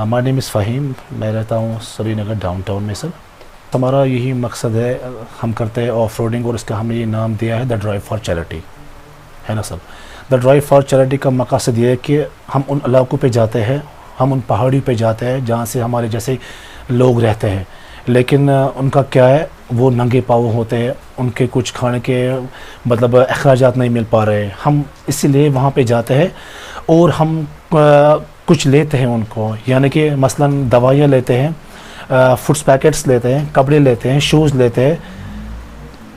My name is Faheem, मैं रहता हूँ श्रीनगर डाउनटाउन में सर। हमारा यही मकसद है, हम करते हैं ऑफ रोडिंग और इसका हमने ये नाम दिया है द ड्राइव फॉर चैरिटी, है ना sir. The drive for charity का मकसद ये है कि हम उन इलाकों पे जाते हैं, हम उन पहाड़ियों पे जाते हैं जहाँ से हमारे जैसे लोग रहते हैं, लेकिन उनका क्या है, वो नंगे पाँव होते हैं, उनके कुछ खाने के मतलब अखराजात नहीं मिल पा रहे हैं। हम इसीलिए वहाँ पे जाते हैं और हम कुछ लेते हैं उनको, यानी कि मसलन दवाइयाँ लेते हैं, फूड्स पैकेट्स लेते हैं, कपड़े लेते हैं, शूज़ लेते हैं,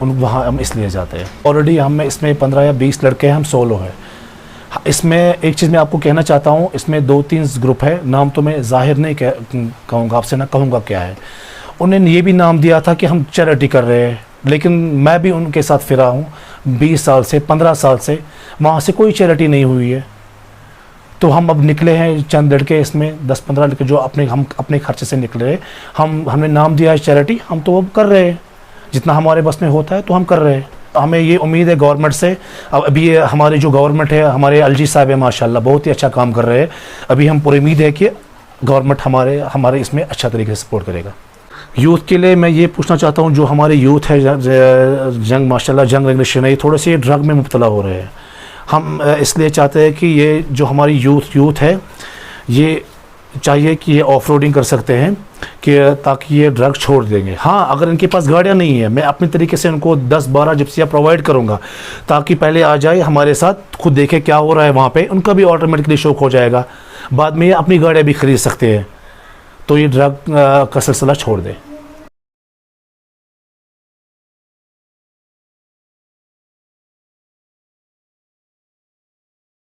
उन वहाँ हम इसलिए जाते हैं। ऑलरेडी हम इसमें 15 या 20 लड़के हैं, हम सोलो हैं। इसमें एक चीज़ मैं आपको कहना चाहता हूँ, इसमें 2-3 ग्रुप है, नाम तो मैं ज़ाहिर नहीं कहूँगा आपसे, ना कहूँगा क्या है। उन्होंने ये भी नाम दिया था कि हम चैरिटी कर रहे हैं, लेकिन मैं भी उनके साथ फिरा हूँ 20 साल से, 15 साल से, वहाँ से कोई चैरिटी नहीं हुई है। तो हम अब निकले हैं चंद लड़के, इसमें 10-15 लड़के जो हम अपने खर्चे से निकले हैं। हमने नाम दिया है चैरिटी, हम तो अब कर रहे हैं, जितना हमारे बस में होता है तो हम कर रहे हैं। हमें ये उम्मीद है गवर्नमेंट से, अब अभी हमारी जो गवर्नमेंट है, हमारे एलजी साहब है माशाल्लाह, बहुत ही अच्छा काम कर रहे हैं। अभी हम पूरी उम्मीद है कि गवर्नमेंट हमारे इसमें अच्छा तरीके से सपोर्ट करेगा। यूथ के लिए मैं ये पूछना चाहता हूँ, जो हमारे यूथ है जंग माशाल्लाह जंग रेगुलेशन है, थोड़े से ड्रग में मुब्तला हो रहे हैं। हम इसलिए चाहते हैं कि ये जो हमारी यूथ है, ये चाहिए कि ये ऑफ रोडिंग कर सकते हैं कि ताकि ये ड्रग छोड़ देंगे। हाँ, अगर इनके पास गाड़ियाँ नहीं है, मैं अपने तरीके से उनको 10-12 जिप्सियाँ प्रोवाइड करूँगा, ताकि पहले आ जाए हमारे साथ, खुद देखे क्या हो रहा है वहाँ पे, उनका भी ऑटोमेटिकली शौक हो जाएगा, बाद में ये अपनी गाड़ियाँ भी खरीद सकते हैं, तो ये ड्रग का सिलसिला छोड़ दें।